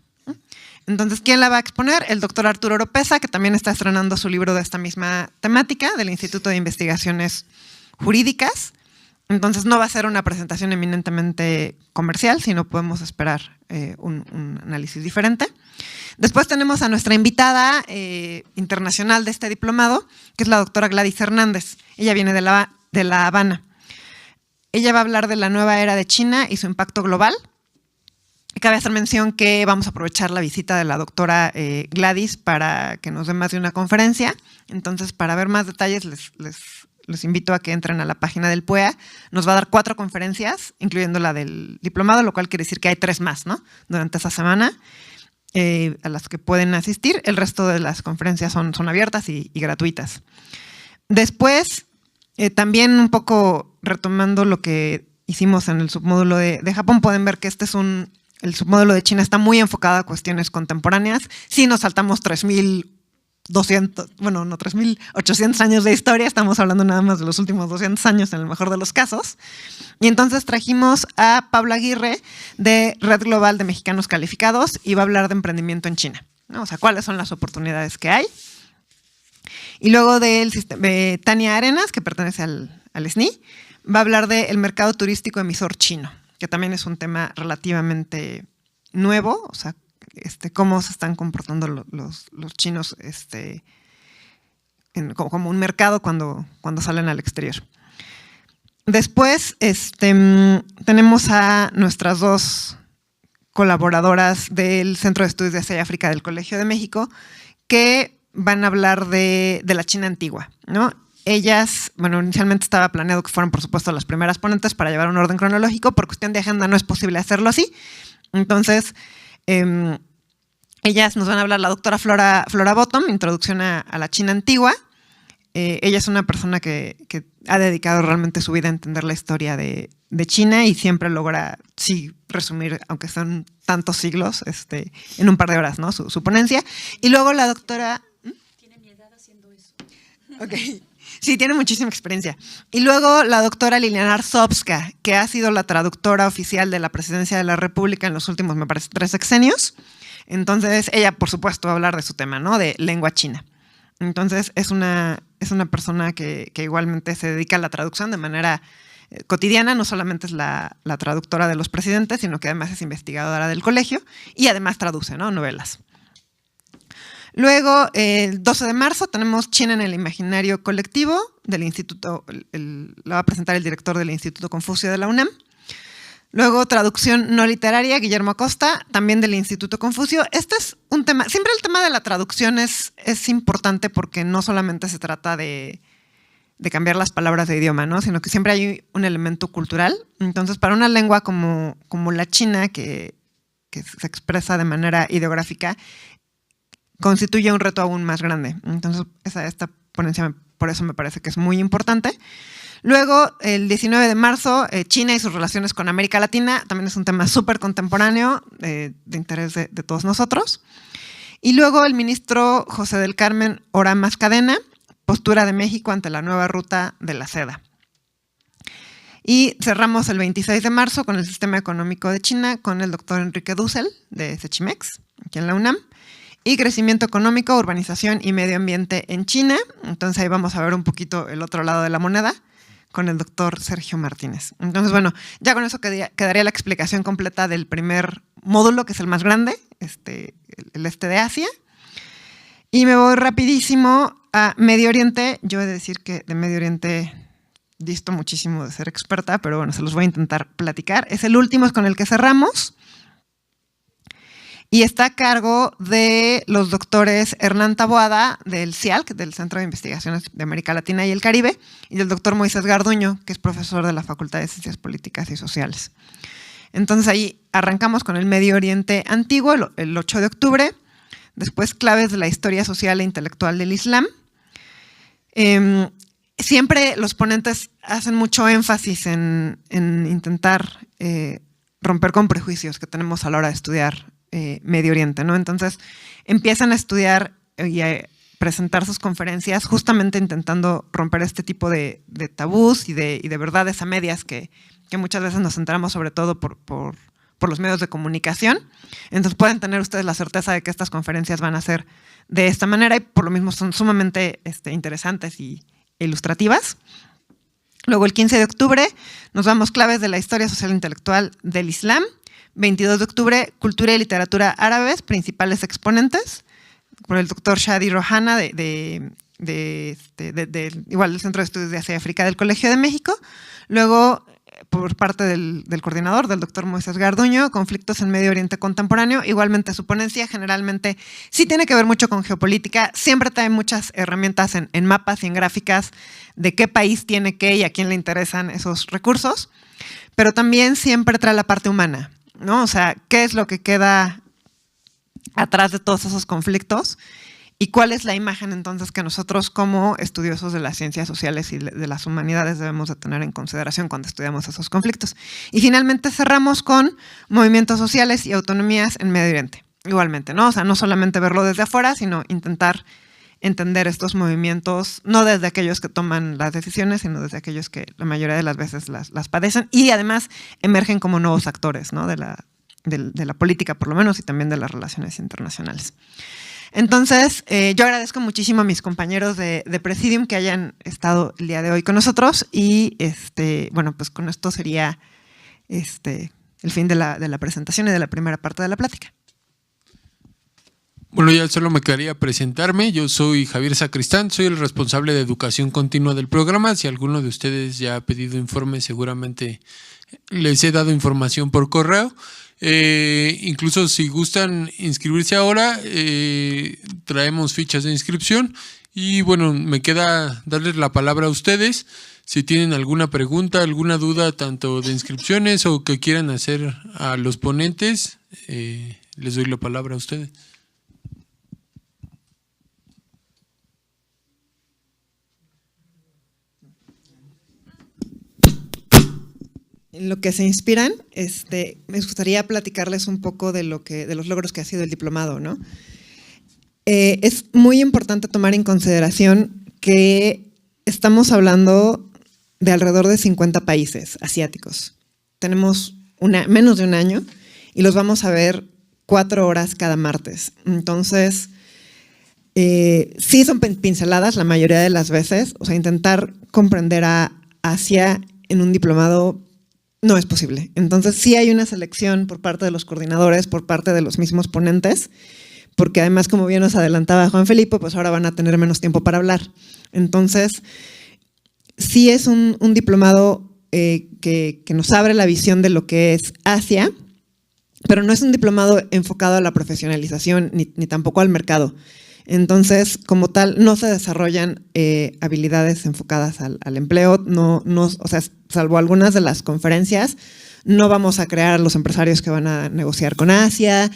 Entonces, ¿quién la va a exponer? El doctor Arturo Oropesa, que también está estrenando su libro de esta misma temática, del Instituto de Investigaciones Jurídicas. Entonces, no va a ser una presentación eminentemente comercial, sino podemos esperar un análisis diferente. Después tenemos a nuestra invitada internacional de este diplomado, que es la doctora Gladys Hernández. Ella viene de La Habana. Ella va a hablar de la nueva era de China y su impacto global. Cabe hacer mención que vamos a aprovechar la visita de la doctora Gladys para que nos dé más de una conferencia. Entonces, para ver más detalles, les invito a que entren a la página del PUEA. Nos va a dar 4 conferencias, incluyendo la del diplomado, lo cual quiere decir que hay 3 más, ¿no? Durante esa semana, a las que pueden asistir. El resto de las conferencias son abiertas y gratuitas. Después, también un poco retomando lo que hicimos en el submódulo de Japón, pueden ver que el submódulo de China está muy enfocado a cuestiones contemporáneas. Sí nos saltamos 3.800 años de historia, estamos hablando nada más de los últimos 200 años en el mejor de los casos. Y entonces trajimos a Pablo Aguirre de Red Global de Mexicanos Calificados y va a hablar de emprendimiento en China, ¿no? O sea, cuáles son las oportunidades que hay. Y luego de Tania Arenas, que pertenece al SNI, va a hablar del mercado turístico emisor chino, que también es un tema relativamente nuevo, o sea, cómo se están comportando los chinos como un mercado cuando salen al exterior. Después tenemos a nuestras 2 colaboradoras del Centro de Estudios de Asia y África del Colegio de México, que van a hablar de la China antigua, ¿no? Ellas, bueno, inicialmente estaba planeado que fueran, por supuesto, las primeras ponentes para llevar un orden cronológico. Por cuestión de agenda no es posible hacerlo así. Entonces, ellas nos van a hablar la doctora Flora Bottom, Introducción a la China Antigua. Ella es una persona que ha dedicado realmente su vida a entender la historia de China y siempre logra, sí, resumir, aunque son tantos siglos, en un par de horas, ¿no? Su ponencia. Y luego la doctora... Tiene mi edad haciendo eso. Ok. Sí, tiene muchísima experiencia. Y luego la doctora Liliana Arzobska, que ha sido la traductora oficial de la Presidencia de la República en los últimos, me parece, 3 sexenios. Entonces, ella, por supuesto, va a hablar de su tema, ¿no? De lengua china. Entonces, es una persona que igualmente se dedica a la traducción de manera cotidiana. No solamente es la traductora de los presidentes, sino que además es investigadora del colegio y además traduce, ¿no? Novelas. Luego, el 12 de marzo, tenemos China en el imaginario colectivo del Instituto, la va a presentar el director del Instituto Confucio de la UNAM. Luego, traducción no literaria, Guillermo Acosta, también del Instituto Confucio. Este es un tema, siempre el tema de la traducción es importante porque no solamente se trata de cambiar las palabras de idioma, ¿no? Sino que siempre hay un elemento cultural. Entonces, para una lengua como la china, que se expresa de manera ideográfica, constituye un reto aún más grande. Entonces, esta ponencia por eso me parece que es muy importante. Luego, el 19 de marzo, China y sus relaciones con América Latina, también es un tema súper contemporáneo de interés de todos nosotros. Y luego el ministro José del Carmen Oramas Cadena, postura de México ante la nueva ruta de la seda. Y cerramos el 26 de marzo con el sistema económico de China, con el doctor Enrique Dussel, de Sechimex, aquí en la UNAM. Y crecimiento económico, urbanización y medio ambiente en China. Entonces ahí vamos a ver un poquito el otro lado de la moneda con el doctor Sergio Martínez. Entonces, bueno, ya con eso quedaría la explicación completa del primer módulo, que es el más grande, el de Asia. Y me voy rapidísimo a Medio Oriente. Yo he de decir que de Medio Oriente disto muchísimo de ser experta, pero bueno, se los voy a intentar platicar. Es el último, es con el que cerramos. y está a cargo de los doctores Hernán Taboada del CIALC, del Centro de Investigaciones de América Latina y el Caribe, y del doctor Moisés Garduño, que es profesor de la Facultad de Ciencias Políticas y Sociales. Entonces ahí arrancamos con el Medio Oriente Antiguo, el 8 de octubre, después claves de la historia social e intelectual del Islam. Siempre los ponentes hacen mucho énfasis en intentar romper con prejuicios que tenemos a la hora de estudiar Medio Oriente, ¿no? Entonces empiezan a estudiar y a presentar sus conferencias justamente intentando romper este tipo de tabús y de verdades a medias que muchas veces nos enteramos sobre todo por los medios de comunicación. Entonces pueden tener ustedes la certeza de que estas conferencias van a ser de esta manera y por lo mismo son sumamente interesantes e ilustrativas. Luego el 15 de octubre nos vamos claves de la historia social e intelectual del Islam. 22 de octubre, cultura y literatura árabes, principales exponentes, por el doctor Shadi Rohana igual del Centro de Estudios de Asia y África del Colegio de México. Luego, por parte del coordinador, del doctor Moisés Garduño, conflictos en Medio Oriente contemporáneo. Igualmente su ponencia generalmente sí tiene que ver mucho con geopolítica, siempre trae muchas herramientas en mapas y en gráficas de qué país tiene qué y a quién le interesan esos recursos, pero también siempre trae la parte humana, ¿no? O sea, ¿qué es lo que queda atrás de todos esos conflictos? ¿Y cuál es la imagen entonces que nosotros como estudiosos de las ciencias sociales y de las humanidades debemos de tener en consideración cuando estudiamos esos conflictos? Y finalmente cerramos con movimientos sociales y autonomías en Medio Oriente. Igualmente, ¿no? O sea, no solamente verlo desde afuera, sino intentar entender estos movimientos, no desde aquellos que toman las decisiones, sino desde aquellos que la mayoría de las veces las padecen y además emergen como nuevos actores, ¿no? de la política por lo menos y también de las relaciones internacionales. Entonces, yo agradezco muchísimo a mis compañeros de Presidium que hayan estado el día de hoy con nosotros y, bueno, pues con esto sería el fin de la presentación y de la primera parte de la plática. Bueno, ya solo me quedaría presentarme. Yo soy Javier Sacristán, soy el responsable de educación continua del programa. Si alguno de ustedes ya ha pedido informe, seguramente les he dado información por correo. Incluso si gustan inscribirse ahora, traemos fichas de inscripción y bueno, me queda darles la palabra a ustedes si tienen alguna pregunta, alguna duda tanto de inscripciones o que quieran hacer a los ponentes, les doy la palabra a ustedes. En lo que se inspiran, me gustaría platicarles un poco de los logros que ha sido el diplomado, ¿no? Es muy importante tomar en consideración que estamos hablando de alrededor de 50 países asiáticos. Tenemos menos de un año y los vamos a ver 4 horas cada martes. Entonces, sí son pinceladas la mayoría de las veces. O sea, intentar comprender a Asia en un diplomado no es posible. Entonces sí hay una selección por parte de los coordinadores, por parte de los mismos ponentes, porque además, como bien nos adelantaba Juan Felipe, pues ahora van a tener menos tiempo para hablar. Entonces, sí es un diplomado que nos abre la visión de lo que es Asia, pero no es un diplomado enfocado a la profesionalización ni tampoco al mercado. Entonces, como tal, no se desarrollan habilidades enfocadas al empleo, o sea, salvo algunas de las conferencias, no vamos a crear los empresarios que van a negociar con Asia.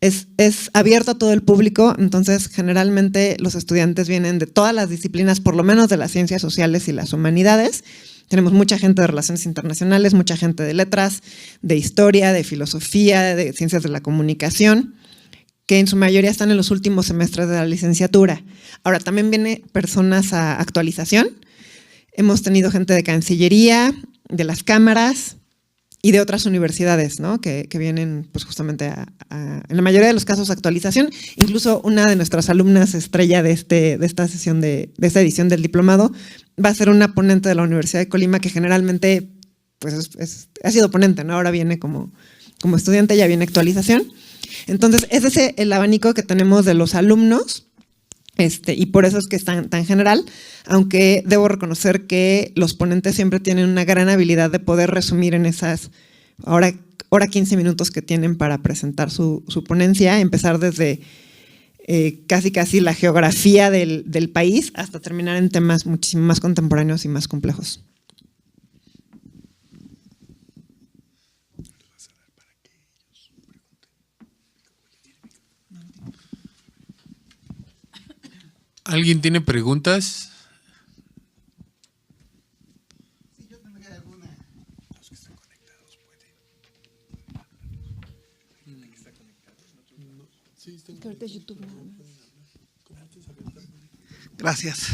Es abierto a todo el público, entonces generalmente los estudiantes vienen de todas las disciplinas, por lo menos de las ciencias sociales y las humanidades. Tenemos mucha gente de relaciones internacionales, mucha gente de letras, de historia, de filosofía, de ciencias de la comunicación, que en su mayoría están en los últimos semestres de la licenciatura. Ahora, también vienen personas a actualización. Hemos tenido gente de Cancillería, de las cámaras y de otras universidades, ¿no? que vienen pues, justamente en la mayoría de los casos, actualización. Incluso una de nuestras alumnas estrella de esta sesión, de esta edición del diplomado, va a ser una ponente de la Universidad de Colima que generalmente pues, ha sido ponente, ¿no? Ahora viene como estudiante, ya viene actualización. Entonces, ese es el abanico que tenemos de los alumnos, y por eso es que es tan general, aunque debo reconocer que los ponentes siempre tienen una gran habilidad de poder resumir en esas hora 15 minutos que tienen para presentar su ponencia, empezar desde casi la geografía del país hasta terminar en temas muchísimo más contemporáneos y más complejos. ¿Alguien tiene preguntas? Sí, yo tendría alguna. Los que están conectados pueden. Que está conectado. Sí, está ahorita YouTube nada más. Gracias.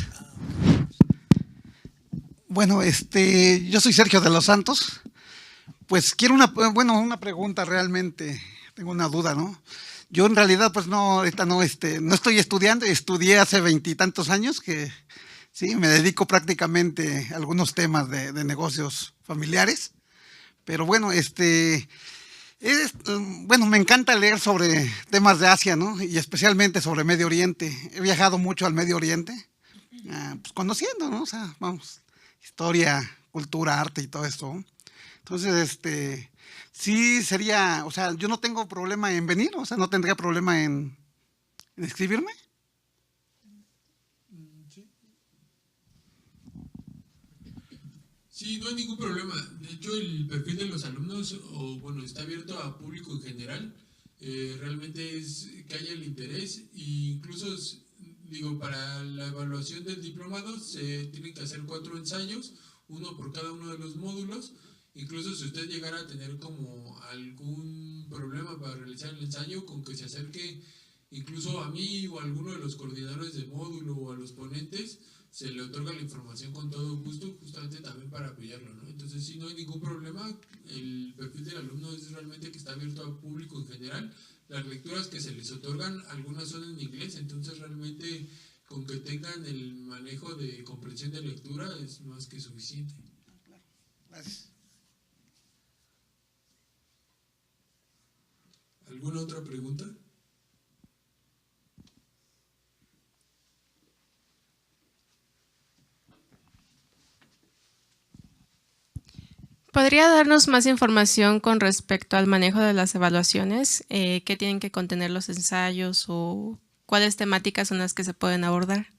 Bueno, yo soy Sergio de los Santos. Pues quiero una pregunta realmente. Tengo una duda, ¿no? Yo en realidad pues no, ahorita no estoy estudiando, estudié hace 20 y tantos años que sí, me dedico prácticamente a algunos temas de negocios familiares, pero bueno, bueno, me encanta leer sobre temas de Asia, ¿no? Y especialmente sobre Medio Oriente. He viajado mucho al Medio Oriente, pues conociendo, ¿no? O sea, vamos, historia, cultura, arte y todo esto, ¿no? Entonces, sí sería, o sea, yo no tengo problema en venir, o sea, no tendría problema en inscribirme. Sí, no hay ningún problema. De hecho, el perfil de los alumnos, está abierto a público en general. Realmente es que haya el interés e incluso, para la evaluación del diplomado se tienen que hacer 4 ensayos, uno por cada uno de los módulos. Incluso si usted llegara a tener como algún problema para realizar el ensayo, con que se acerque incluso a mí o a alguno de los coordinadores de módulo o a los ponentes, se le otorga la información con todo gusto, justamente también para apoyarlo, ¿no? Entonces, sí, no hay ningún problema. El perfil del alumno es realmente que está abierto al público en general. Las lecturas que se les otorgan, algunas son en inglés, entonces realmente con que tengan el manejo de comprensión de lectura es más que suficiente. Gracias. ¿Alguna otra pregunta? ¿Podría darnos más información con respecto al manejo de las evaluaciones? ¿Qué tienen que contener los ensayos o cuáles temáticas son las que se pueden abordar?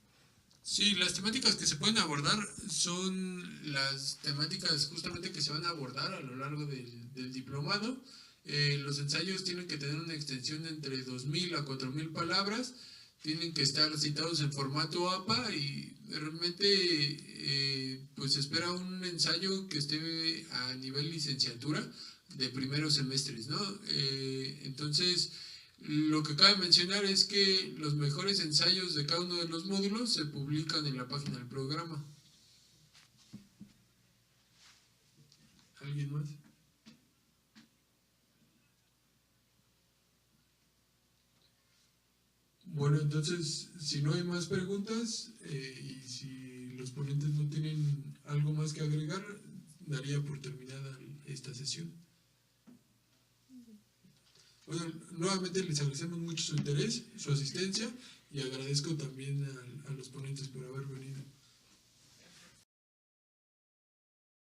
Sí, las temáticas que se pueden abordar son las temáticas justamente que se van a abordar a lo largo del diplomado. Los ensayos tienen que tener una extensión de entre 2.000 a 4.000 palabras, tienen que estar citados en formato APA y realmente pues se espera un ensayo que esté a nivel licenciatura de primeros semestres, ¿no? Entonces, lo que cabe mencionar es que los mejores ensayos de cada uno de los módulos se publican en la página del programa. ¿Alguien más? Bueno, entonces, si no hay más preguntas y si los ponentes no tienen algo más que agregar, daría por terminada esta sesión. Bueno, nuevamente les agradecemos mucho su interés, su asistencia y agradezco también a los ponentes por haber venido.